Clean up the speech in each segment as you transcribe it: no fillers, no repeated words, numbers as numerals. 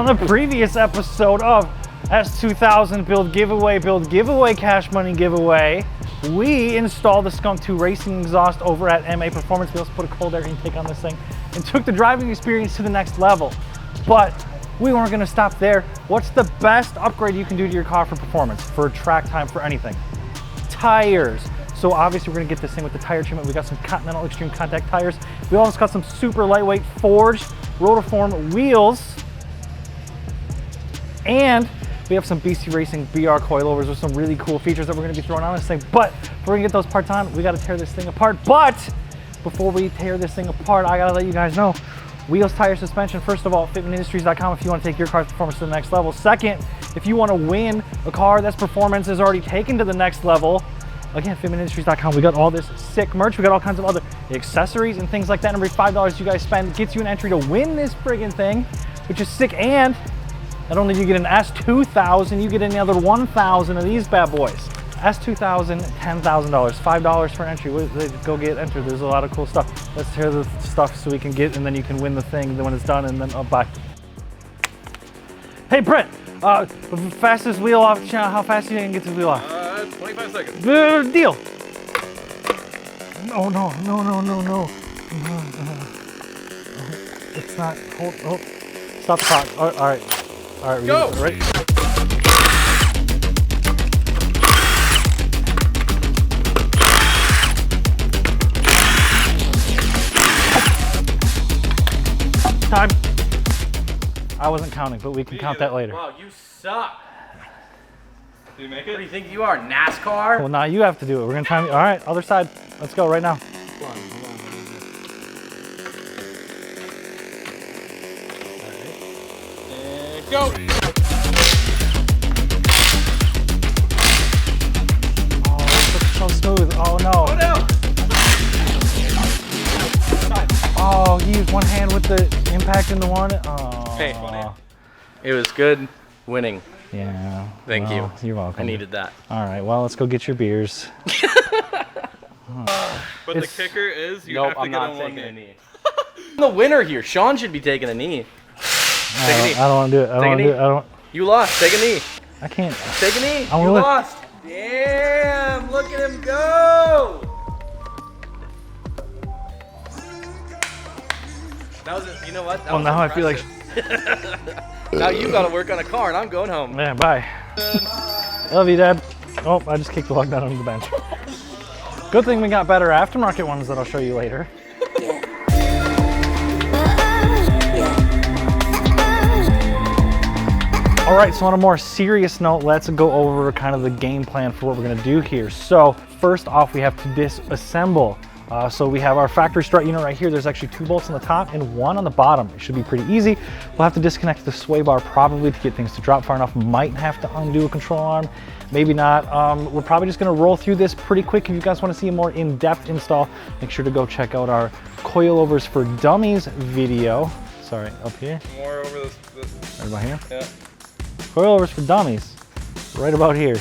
the previous episode of S2000 build giveaway, cash money giveaway, we installed the Skunk 2 racing exhaust over at MA Performance. We also put a cold air intake on this thing and took the driving experience to the next level. But we weren't gonna stop there. What's the best upgrade you can do to your car for performance, for track time, for anything? Tires. So obviously we're gonna get this thing with the tire treatment. We got some Continental Extreme Contact tires. We also got some super lightweight forged Rotiform wheels. And we have some BC Racing BR coilovers with some really cool features that we're gonna be throwing on this thing. But if we're gonna get those parts on, we gotta tear this thing apart. But before we tear this thing apart, I gotta let you guys know, wheels, tire, suspension, first of all, fitmentindustries.com if you wanna take your car's performance to the next level. Second, if you wanna win a car that's performance is already taken to the next level, again, fitmentindustries.com, we got all this sick merch. We got all kinds of other accessories and things like that. And every $5 you guys spend gets you an entry to win this friggin' thing, which is sick. And not only do you get an S2000, you get another 1,000 of these bad boys. S2000, $10,000, $5 for entry. Go get entered. There's a lot of cool stuff. Let's tear the stuff so we can get, and then you can win the thing when it's done, and then, oh, bye. Hey, Brent, fastest wheel off the channel. How fast are you gonna get this wheel off? 25 seconds. Deal. No. It's not, oh, stop the clock. All right, go. Ready? Time. I wasn't counting, but we can count that later. Wow, you suck. Did you make it? What do you think you are, NASCAR? Well, now you have to do it. We're gonna time you. All right, other side. Let's go right now. Hold on. And go. Oh, it's so smooth. Oh no. Oh no. Oh, you used one hand with the impact in the one. Oh. Hey, it was good winning. Yeah. Thank you. You're welcome. I needed that. All right. Well, let's go get your beers. But the kicker is you have to I'm get not on one taking a knee. knee. I'm the winner here. Sean should be taking a knee. Take a knee. I don't want to do it. I don't want to do it. I don't. You lost. Take a knee. I can't. Take a knee. I You will. lost. Damn. Look at him go. That was, you know what? That was now I feel like. Now you got to work on a car, and I'm going home. Man, bye. Love you, Dad. Oh, I just kicked the lug down under the bench. Good thing we got better aftermarket ones that I'll show you later. All right, so on a more serious note, let's go over kind of the game plan for what we're gonna do here. So first off, we have to disassemble. So we have our factory strut unit right here. There's actually 2 bolts on the top and 1 on the bottom. It should be pretty easy. We'll have to disconnect the sway bar probably to get things to drop far enough. Might have to undo a control arm, maybe not. We're probably just gonna roll through this pretty quick. If you guys wanna see a more in-depth install, make sure to go check out our Coilovers for Dummies video. Sorry, up here. More over this. Right about here? Yeah. Coilovers for Dummies, right about here.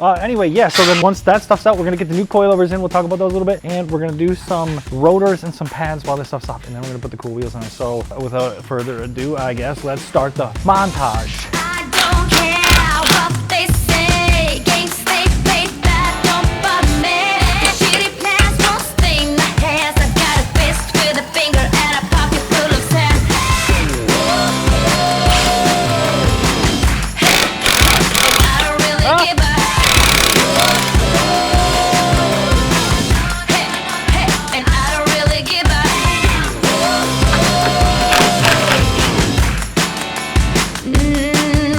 Anyway, yeah, so then once that stuff's out, we're gonna get the new coilovers in. We'll talk about those a little bit, and we're gonna do some rotors and some pads while this stuff's off, and then we're gonna put the cool wheels on it. So without further ado, I guess, let's start the montage. I don't care what they say, games they play that don't bother me. Shitty plans won't sting the hands. I've got a fist with a finger and a pocket full of sand. And I don't really give a. And I don't really give a.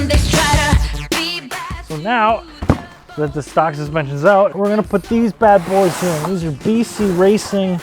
They try to be bad. So now that the stock suspension's out, we're gonna put these bad boys in. These are BC Racing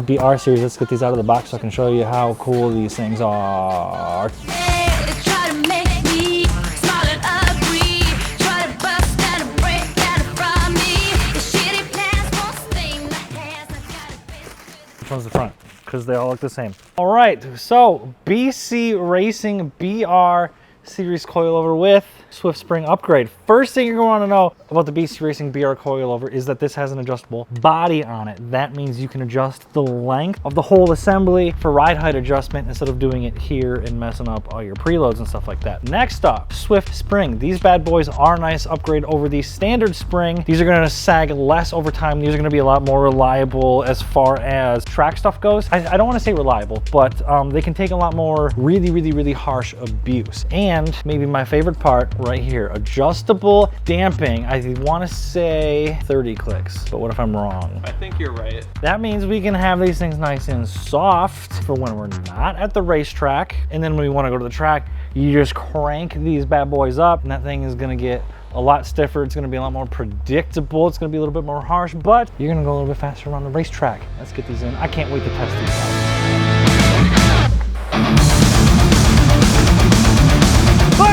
BR series. Let's get these out of the box so I can show you how cool these things are. They try to make me smile and agree. Try to bust and break and from me. The shitty plans won't sting the hands. I've got a fist. Which one's the front? Because they all look the same. All right, so BC Racing BR series coilover with Swift spring upgrade. First thing you're going to want to know about the BC Racing BR coilover is that this has an adjustable body on it. That means you can adjust the length of the whole assembly for ride height adjustment instead of doing it here and messing up all your preloads and stuff like that. Next up, Swift spring. These bad boys are a nice upgrade over the standard spring. These are going to sag less over time. These are going to be a lot more reliable as far as track stuff goes. I don't want to say reliable, but they can take a lot more really harsh abuse. And maybe my favorite part right here, adjustable damping. I want to say 30 clicks, but what if I'm wrong? I think you're right. That means we can have these things nice and soft for when we're not at the racetrack. And then when we want to go to the track, you just crank these bad boys up and that thing is going to get a lot stiffer. It's going to be a lot more predictable. It's going to be a little bit more harsh, but you're going to go a little bit faster around the racetrack. Let's get these in. I can't wait to test these out.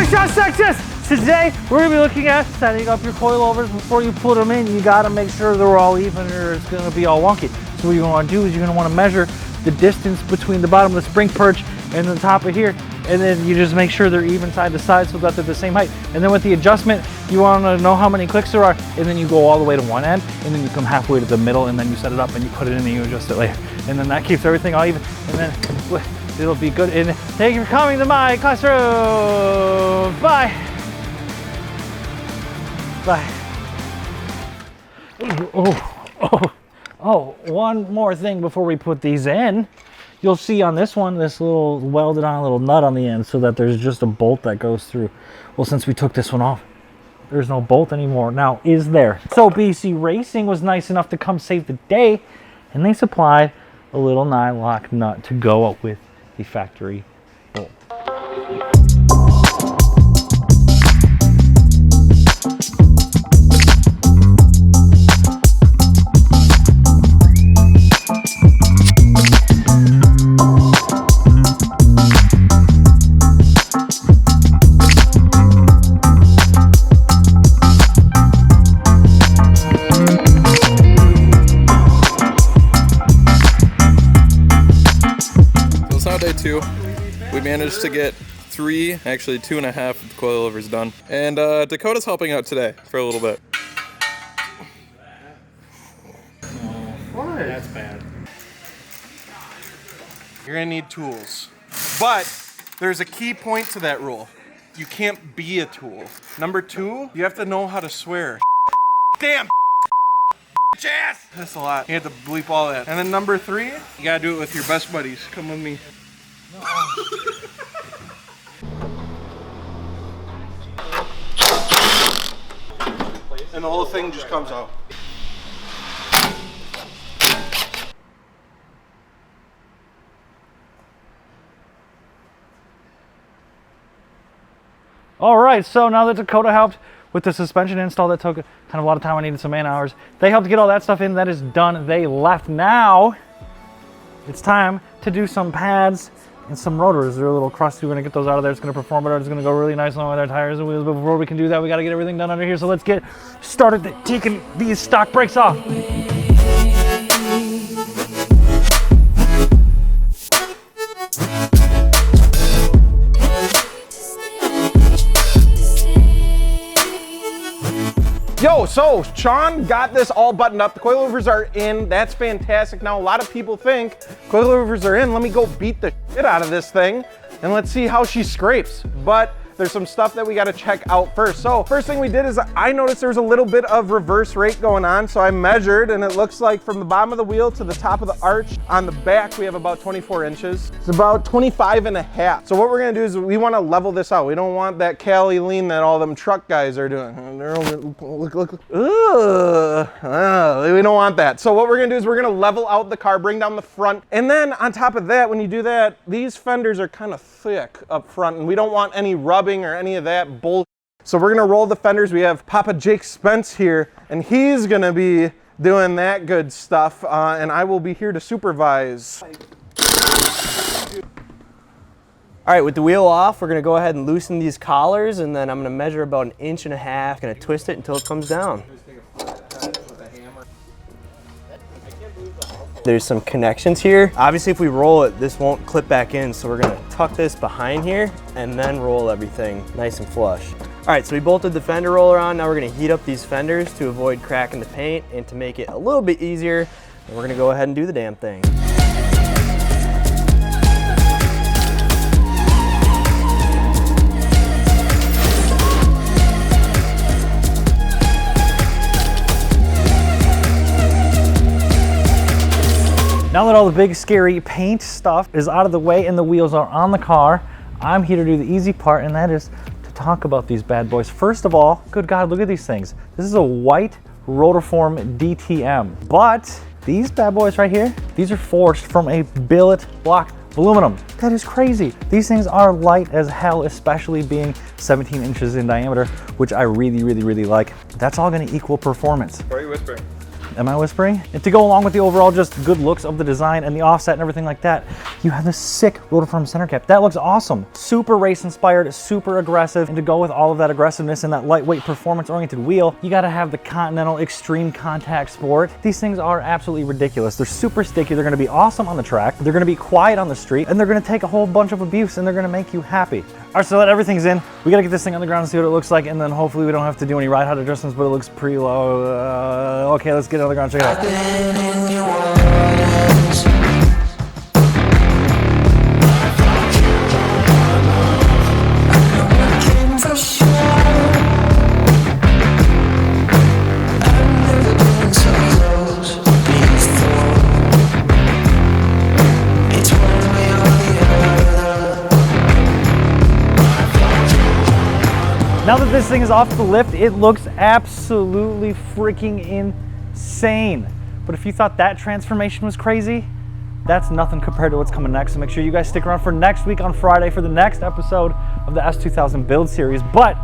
Shot Texas! Today, we're going to be looking at setting up your coilovers. Before you put them in, you got to make sure they're all even or it's going to be all wonky. So what you're going to want to do is you're going to want to measure the distance between the bottom of the spring perch and the top of here. And then you just make sure they're even side to side so that they're the same height. And then with the adjustment, you want to know how many clicks there are. And then you go all the way to one end. And then you come halfway to the middle. And then you set it up and you put it in and you adjust it later. And then that keeps everything all even. And then it'll be good. And thank you for coming to my classroom. Bye. Bye. Oh, one more thing before we put these in. You'll see on this one, this little welded on little nut on the end so that there's just a bolt that goes through. Well, since we took this one off, there's no bolt anymore. Now, is there? So BC Racing was nice enough to come save the day, and they supplied a little nylock nut to go up with the factory bolt. Day 2, we managed to get 3, actually 2.5 coilovers done. And Dakota's helping out today for a little bit. What? That's bad. You're gonna need tools. But there's a key point to that rule. You can't be a tool. Number 2, you have to know how to swear. Damn! Ass! That's a lot. You have to bleep all that. And then number 3, you gotta do it with your best buddies. Come with me. And the whole thing just comes out. All right, so now that Dakota helped with the suspension install that took kind of a lot of time, I needed some man hours. They helped get all that stuff in, that is done. They left. Now it's time to do some pads and some rotors. They're a little crusty. We're gonna get those out of there. It's gonna perform better. It's gonna go really nice along with our tires and wheels. But before we can do that, we gotta get everything done under here. So let's get started taking these stock brakes off. Yo, so Sean got this all buttoned up. The coilovers are in. That's fantastic. Now, a lot of people think coilovers are in. Let me go beat the shit out of this thing and let's see how she scrapes. But there's some stuff that we got to check out first. So first thing we did is I noticed there was a little bit of reverse rate going on. So I measured and it looks like from the bottom of the wheel to the top of the arch on the back, we have about 24 inches. It's about 25.5. So what we're going to do is we want to level this out. We don't want that Cali lean that all them truck guys are doing. Look. We don't want that. So what we're going to do is we're going to level out the car, bring down the front. And then on top of that, when you do that, these fenders are kind of thick up front and we don't want any rubbing or any of that bull. So we're gonna roll the fenders. We have Papa Jake Spence here and he's gonna be doing that good stuff and I will be here to supervise. All right, with the wheel off, we're gonna go ahead and loosen these collars and then I'm gonna measure about 1.5 inches. Gonna twist it until it comes down. There's some connections here. Obviously, if we roll it, this won't clip back in, so we're gonna tuck this behind here and then roll everything nice and flush. All right, so we bolted the fender roller on. Now we're gonna heat up these fenders to avoid cracking the paint and to make it a little bit easier. And we're gonna go ahead and do the damn thing. Now that all the big scary paint stuff is out of the way and the wheels are on the car, I'm here to do the easy part, and that is to talk about these bad boys. First of all, good God, look at these things. This is a white Rotiform DTM, but these bad boys right here, these are forged from a billet block aluminum. That is crazy. These things are light as hell, especially being 17 inches in diameter, which I really, really, really like. That's all gonna equal performance. Why are you whispering? Am I whispering? And to go along with the overall just good looks of the design and the offset and everything like that, you have this sick Rotiform center cap. That looks awesome. Super race inspired, super aggressive. And to go with all of that aggressiveness and that lightweight performance oriented wheel, you gotta have the Continental Extreme Contact Sport. These things are absolutely ridiculous. They're super sticky. They're gonna be awesome on the track. They're gonna be quiet on the street, and they're gonna take a whole bunch of abuse, and they're gonna make you happy. All right, so that everything's in. We gotta get this thing on the ground and see what it looks like, and then hopefully we don't have to do any ride height adjustments, but it looks pretty low. Okay, let's get it on the ground, check it out. Now that this thing is off the lift, it looks absolutely freaking insane. But if you thought that transformation was crazy, that's nothing compared to what's coming next. So make sure you guys stick around for next week on Friday for the next episode of the S2000 build series. But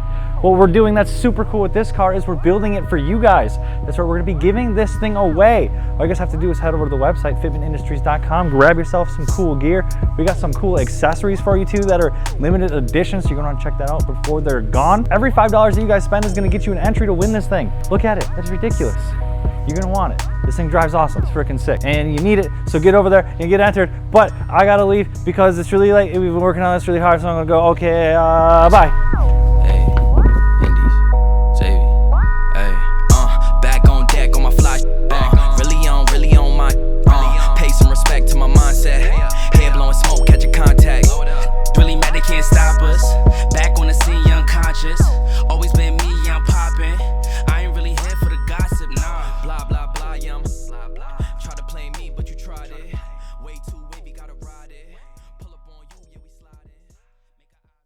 what we're doing that's super cool with this car is we're building it for you guys. That's right, we're gonna be giving this thing away. All you guys have to do is head over to the website, fitmentindustries.com, grab yourself some cool gear. We got some cool accessories for you too that are limited edition, so you're gonna wanna check that out before they're gone. Every $5 that you guys spend is gonna get you an entry to win this thing. Look at it, that's ridiculous. You're gonna want it. This thing drives awesome, it's freaking sick. And you need it, so get over there and get entered. But I gotta leave because it's really late, we've been working on this really hard, so I'm gonna go, okay, bye.